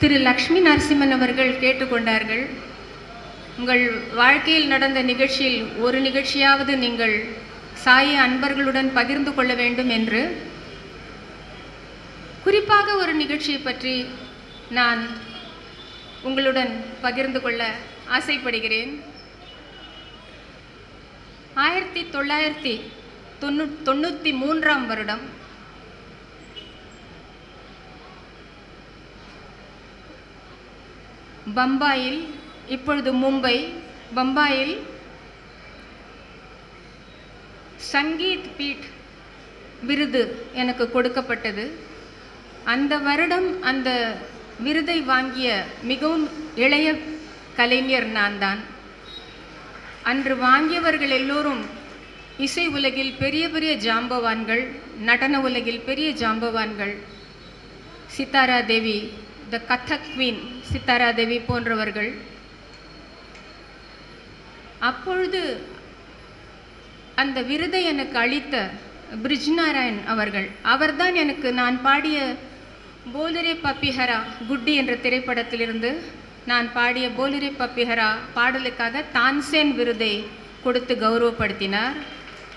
திரு லக்ஷ்மி நரசிம்மன் அவர்கள் கேட்டுக்கொண்டார்கள். உங்கள் வாழ்க்கையில் நடந்த நிகழ்ச்சியில் ஒரு நிகழ்ச்சியாவது நீங்கள் சாய அன்பர்களுடன் பகிர்ந்து கொள்ள வேண்டும் என்று. குறிப்பாக ஒரு நிகழ்ச்சியை பற்றி நான் உங்களுடன் பகிர்ந்து கொள்ள ஆசைப்படுகிறேன். 1993 வருடம் பம்பாயில், இப்பொழுது மும்பை, பம்பாயில் சங்கீத் பீட் விருது எனக்கு கொடுக்கப்பட்டது. அந்த வருடம் அந்த விருதை வாங்கிய மிகவும் இளைய கலைஞர் நான் தான். அன்று வாங்கியவர்கள் எல்லோரும் இசை உலகில் பெரிய பெரிய ஜாம்பவான்கள், நடன உலகில் பெரிய ஜாம்பவான்கள். சித்தாரா தேவி, த கதக் குவீன் சித்தாரா தேவி போன்றவர்கள். அப்பொழுது அந்த விருதை எனக்கு அளித்த பிரிஜ்நாராயண் அவர்கள், அவர்தான் எனக்கு நான் பாடிய போலரே பப்பிஹரா குட்டி என்ற திரைப்படத்திலிருந்து நான் பாடிய போலரே பப்பிஹரா பாடலுக்காக தான்சேன் விருதை கொடுத்து கௌரவப்படுத்தினார்.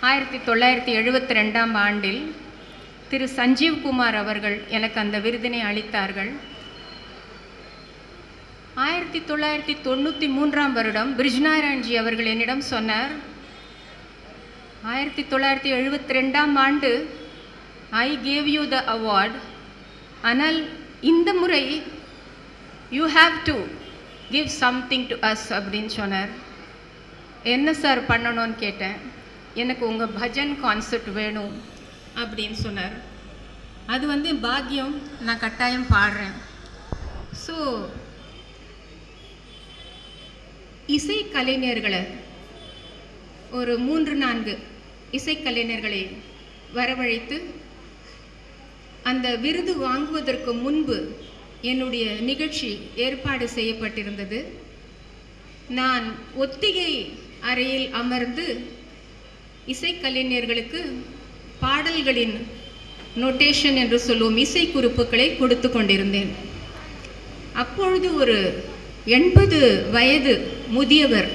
1972 ஆண்டில் திரு சஞ்சீவ் குமார் அவர்கள் எனக்கு அந்த விருதினை அளித்தார்கள். 1993 வருடம் பிரிஜ்நாராயண்ஜி அவர்கள் என்னிடம் சொன்னார், 1972 ஆண்டு I gave you the award, ஆனால் இந்த முறை you have to give something to us அப்படின்னு சொன்னார். என்ன சார் பண்ணணும்னு கேட்டேன். எனக்கு உங்கள் பஜன் கான்சர்ட் வேணும் அப்படின்னு சொன்னார். அது பாக்கியம், நான் கட்டாயம் பாடுறேன். ஸோ இசைக்கலைஞர்களை ஒரு 3-4 இசைக்கலைஞர்களை வரவழைத்து அந்த விருது வாங்குவதற்கு முன்பு என்னுடைய நிகழ்ச்சி ஏற்பாடு செய்யப்பட்டிருந்தது. நான் ஒத்திகை அறையில் அமர்ந்து இசைக்கலைஞர்களுக்கு பாடல்களின் நோட்டேஷன் என்று சொல்லுவோம், இசை குறிப்புகளை கொடுத்து கொண்டிருந்தேன். அப்பொழுது ஒரு 80 வயது முதியவர்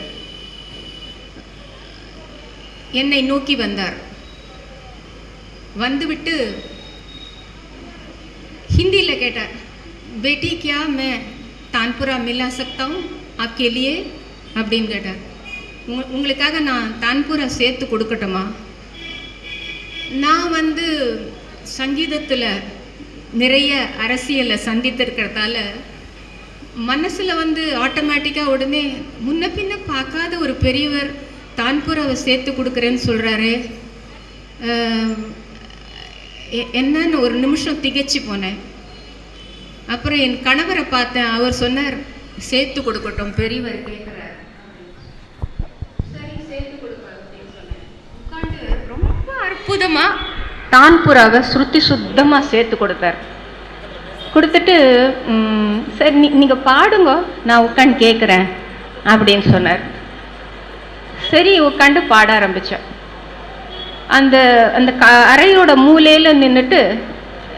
என்னை நோக்கி வந்தார். வந்துவிட்டு ஹிந்தியில் கேட்டார், बेटी क्या मैं तानपुरा मिला सकता हूँ आपके लिए அப்படின்னு கேட்டார். உங்களுக்காக நான் தான்பூரா சேர்த்து கொடுக்கட்டுமா? நான் சங்கீதத்தில் நிறைய அரசியலை சந்தித்திருக்கிறதால மனசில் ஆட்டோமேட்டிக்காக உடனே முன்ன பின்ன பார்க்காத ஒரு பெரியவர் தான்பூராவை சேர்த்து கொடுக்குறேன்னு சொல்கிறாரு, என்னன்னு ஒரு நிமிஷம் திகைச்சு போனேன். அப்புறம் என் கணவரை பார்த்தேன். அவர் சொன்னார், சேர்த்து கொடுக்கட்டும், பெரியவர் கேட்குறார், சரி சேர்த்து கொடுப்பேன் அப்படின்னு சொன்னேன். உட்காந்து ரொம்ப அற்புதமாக தான்பூராவை ஸ்ருதி சுத்தமாக சேர்த்து கொடுத்தார். கொடுத்துட்டு சரி நீங்கள் பாடுங்க, நான் உட்காந்து கேட்குறேன் அப்படின்னு சொன்னார். சரி உட்காந்து பாட ஆரம்பித்தேன். அந்த அந்த அறையோட மூலையில் நின்றுட்டு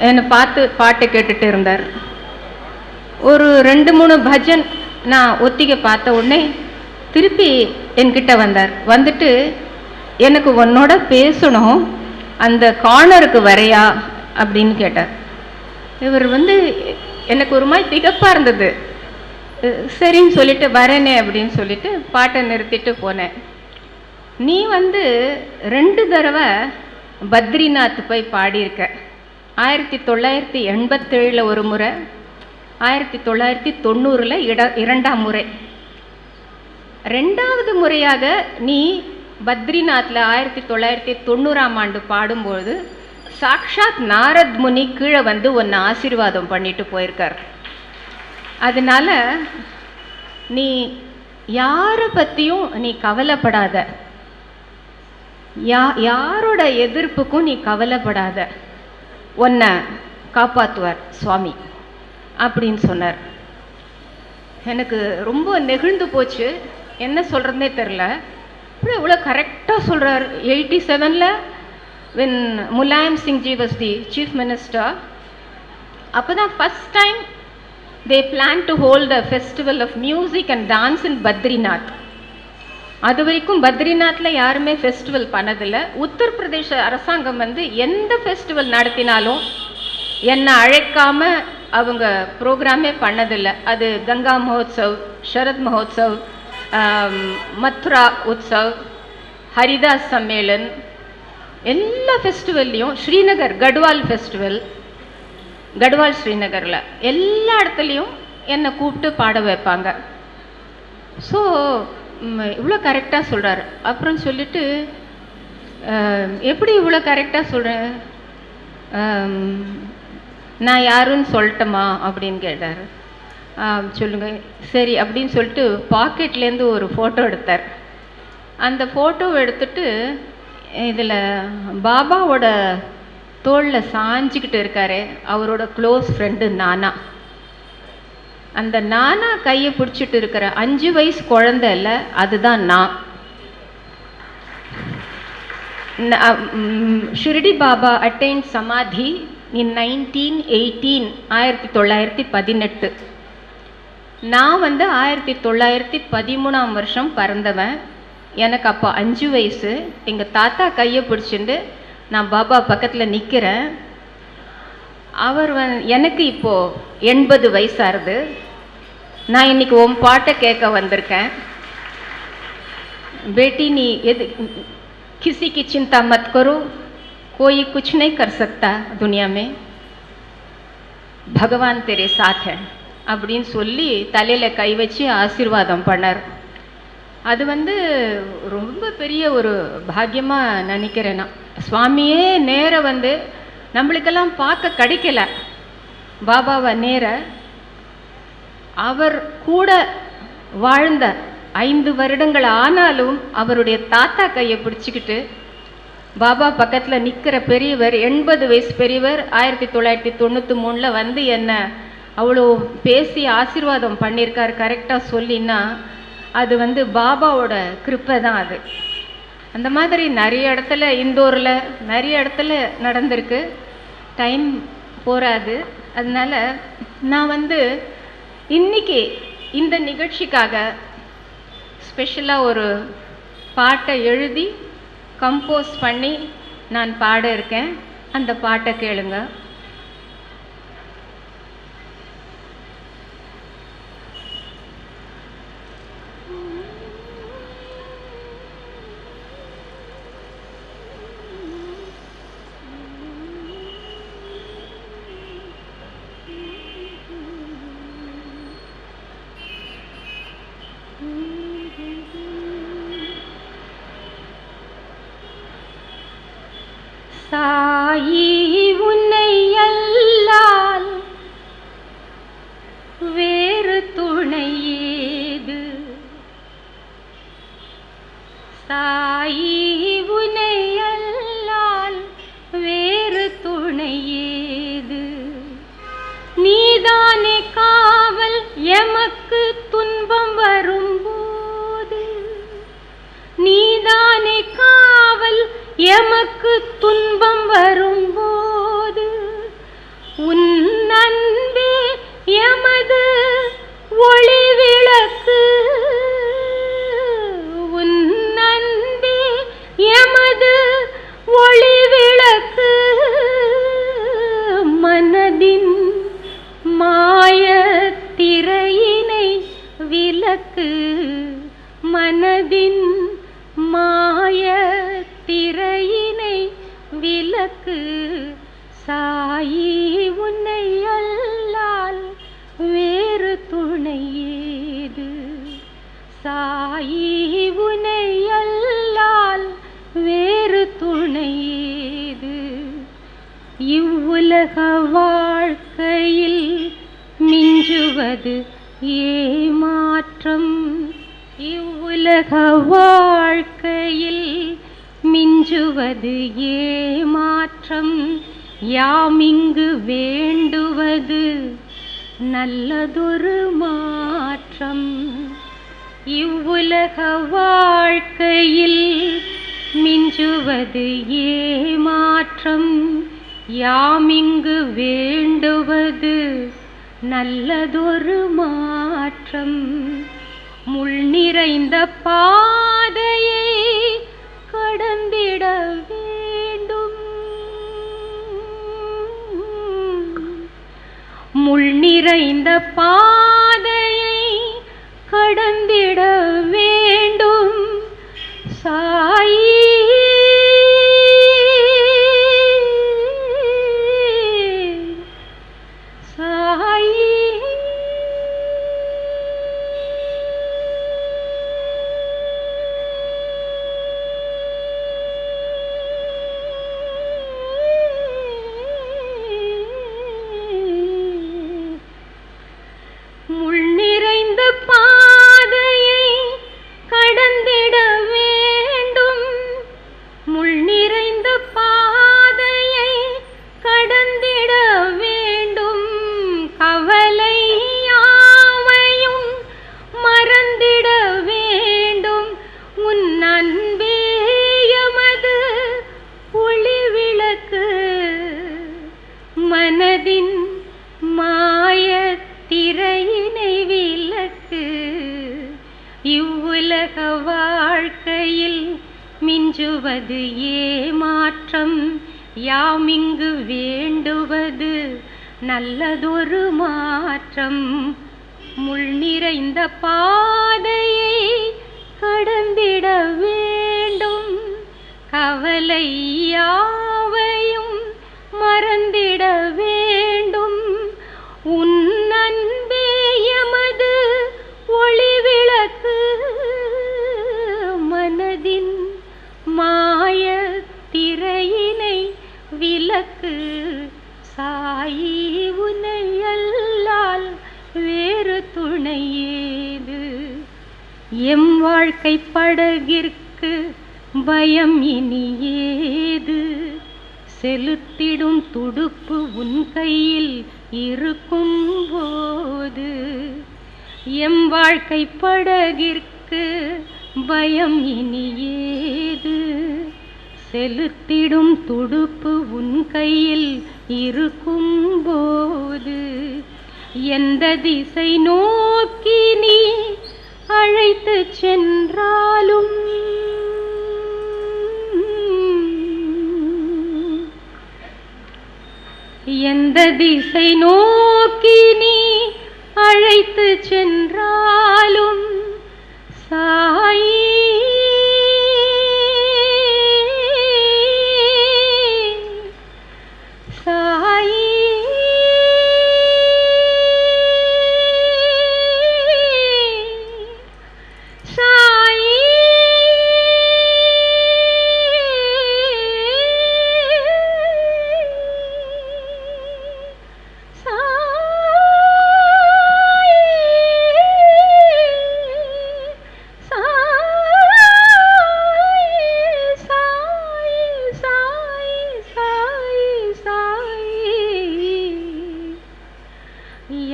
என்னை பார்த்து பாட்டை கேட்டுட்டு இருந்தார். ஒரு 2-3 பஜன் நான் ஒத்திகை பார்த்த உடனே திருப்பி என்கிட்ட வந்தார். வந்துட்டு எனக்கு உன்னோட பேசணும், அந்த கார்னருக்கு வரையா அப்படின்னு கேட்டார். இவர் எனக்கு ஒரு மாதிரி திகப்பாக இருந்தது. சரின்னு சொல்லிட்டு வரேனே அப்படின்னு சொல்லிட்டு பாட்டை நிறுத்திட்டு போனேன். நீ 2 தடவை பத்ரிநாத் போய் பாடியிருக்க. 1987 ஒரு முறை, 1990 2ஆம் முறை. 2வது முறையாக நீ பத்ரிநாத்தில் 1990 ஆண்டு பாடும்போது சாக்ஷாத் நாரத் முனி கீழே உன்னை ஆசீர்வாதம் பண்ணிட்டு போயிருக்கார். அதனால நீ யாரை பற்றியும் நீ கவலைப்படாத, யாரோட எதிர்ப்புக்கும் நீ கவலைப்படாத, உன்னை காப்பாற்றுவார் சுவாமி அப்படின்னு சொன்னார். எனக்கு ரொம்ப நெகிழ்ந்து போச்சு, என்ன சொல்கிறதுனே தெரில. அப்புறம் இவ்வளோ கரெக்டாக சொல்கிறார். 87 when Mulayam Singh ji was the chief minister, அப்போ தான் first time they plan to hold a festival of music and dance in Badrinath. அது வரைக்கும் பத்ரிநாத்தில் யாருமே ஃபெஸ்டிவல் பண்ணதில்லை. உத்தரப்பிரதேச அரசாங்கம் வந்து எந்த ஃபெஸ்டிவல் நடத்தினாலும் என்னை அழைக்காமல் அவங்க ப்ரோக்ராமே பண்ணதில்லை. அது கங்கா மஹோத்சவ், ஷரத் மஹோத்சவ், மத்ரா உற்சவ், ஹரிதாஸ் சம்மேளன், எல்லா ஃபெஸ்டிவல்லையும், ஸ்ரீநகர் கட்வால் ஃபெஸ்டிவல், கட்வால் ஸ்ரீநகரில் எல்லா இடத்துலையும் என்னை கூப்பிட்டு பாட வைப்பாங்க. ஸோ இவ்வளோ கரெக்டாக சொல்கிறார். அப்புறம் சொல்லிட்டு எப்படி இவ்வளோ கரெக்டாக சொல்கிறேன், நான் யாருன்னு சொல்லட்டமா அப்படின்னு கேட்டார். சொல்லுங்கள் சரி அப்படின்னு சொல்லிட்டு பாக்கெட்லேருந்து ஒரு ஃபோட்டோ எடுத்தார். அந்த ஃபோட்டோவை எடுத்துட்டு இதில் பாபாவோட தோளில் சாஞ்சிக்கிட்டு இருக்காரு அவரோட க்ளோஸ் ஃப்ரெண்டு நானா. அந்த நானா கையை பிடிச்சிட்டு இருக்கிற 5 வயசு குழந்தை இல்லை, அதுதான் நான். ஷிரடி பாபா அட்டைன்ட் சமாதி இன் 1918, 1918. நான் வந்து 1913ஆம் வருஷம் பிறந்தவன். எனக்கு அப்போ 5 வயசு. எங்கள் தாத்தா கையை பிடிச்சிட்டு நான் பாபா பக்கத்தில் நிற்கிறேன். அவர் எனக்கு இப்போது 80 வயசாகுது. நான் இன்னைக்கு உன் பாட்டை கேட்க வந்திருக்கேன். बेटी नी यदि किसी की चिंता मत करो, कोई कुछ नहीं कर सकता दुनिया में, भगवान तेरे साथ है அப்படின்னு சொல்லி தலையில் கை வச்சு ஆசீர்வாதம் பண்ணார். அது வந்து ரொம்ப பெரிய ஒரு பாக்கியமாக நினைக்கிறேன் நான். சுவாமியே நேர வந்து நம்மளுக்கெல்லாம் பார்க்க கிடைக்கல பாபாவை நேர. அவர் கூட வாழ்ந்த 5 வருடங்கள் ஆனாலும் அவருடைய தாத்தா கையை பிடிச்சிக்கிட்டு பாபா பக்கத்தில் நிற்கிற பெரியவர், 80 வயசு பெரியவர், 1993 வந்து என்ன அவ்வளோ பேசி ஆசீர்வாதம் பண்ணியிருக்கார். கரெக்டாக சொல்லினா அது வந்து பாபாவோட கிருப்பை தான் அது. அந்த மாதிரி நிறைய இடத்துல, இந்தூரில் நிறைய இடத்துல நடந்திருக்கு. டைம் போராது. அதனால் நான் வந்து இன்னைக்கு இந்த நிகழ்ச்சிக்காக ஸ்பெஷலாக ஒரு பாட்டை எழுதி கம்போஸ் பண்ணி நான் பாட இருக்கேன். அந்த பாட்டை கேளுங்க. சாயி உன்னை அல்லால் வேறு துணை ஏது, சாயி உன்னை அல்லால் வேறு துணை ஏது, நீதானே காவல் எமக்கு துன்பம் வரும்போது, நீதானே காவல் எமக்கு துன்பம் வரும்போது, உன் அன்பே எமது ஒளி விளக்கு, உன் அன்பே எமது ஒளி விளக்கு, மனதின் மாய திரையினை விளக்கு, மனதின் மாய திரையினை விளக்கு, சாயி உன்னை அல்லால் வேறு துணை ஏது, சாயி உன்னை அல்லால் வேறு துணை ஏது. இவ்வுலக வாழ்க்கையில் மிஞ்சுவது ஏமாற்றம், இவ்வுலக வாழ்க்கையில் மிஞ்சுவது ஏமாற்றம், யாமிங்கு வேண்டுவது நல்லதொரு மாற்றம். இவ்வுலக வாழ்க்கையில் மிஞ்சுவது ஏமாற்றம், யாமிங்கு வேண்டுவது நல்லதொரு மாற்றம். முள் நிறைந்த பாதையை கடந்திட வேண்டும். முள் நிறைந்த பாதையை கடந்திட வேண்டும். சாயி சாயி முள் நிறைந்த பாதையை கடந்திட வேண்டும். முள் நிறைந்த பாதையை கடந்திட வேண்டும். கவலை யாவையும் மறந்திட வேண்டும். உன் அன்பே எமது ஒளி விளக்கு. மனதின் மாயத் திரையினை விலக்கு. இவ்வுலக வாழ்க்கையில் மிஞ்சுவது ஏமாற்றம். யாமிங்கு வேண்டுவது நல்லதொரு மாற்றம். முள் நிறைந்த பாதையை கடந்திட வேண்டும். கவலை யாவையும் மறந்திட வேண்டும். உன் அன்பே எமது ஒளி விளக்கு. மனதின் மாய திரையினை விலக்கு. சாயி உனை அல்லால் வேறு துணை ஏது. எம் வாழ்க்கை படகிற்கு பயம் இனி ஏது. செலுத்திடும் துடுப்பு உன் கையில் இருக்கும் போது. எம் வாழ்க்கை படகிற்கு பயம் இனி ஏது. செலுத்திடும் துடுப்பு உன் கையில் இருக்கும் போது. எந்த திசை நோக்கி நீ அழைத்து சென்றாலும் எந்த திசை நோக்கி நீ அழைத்து சென்றாலும் சாயி சாயி சாயி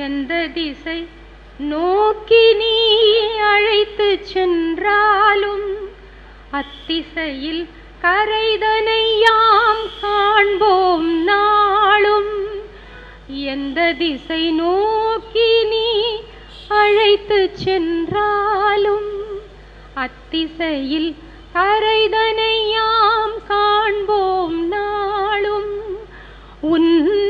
எந்த திசை நோக்கி நீ அழைத்து சென்றாலும் அத்திசையில் கரைதனை யாம் காண்போம் நாளும். எந்த திசை நோக்கி நீ அழைத்து சென்றாலும் அத்திசையில் கரைதனை யாம் காண்போம் நாளும். உன்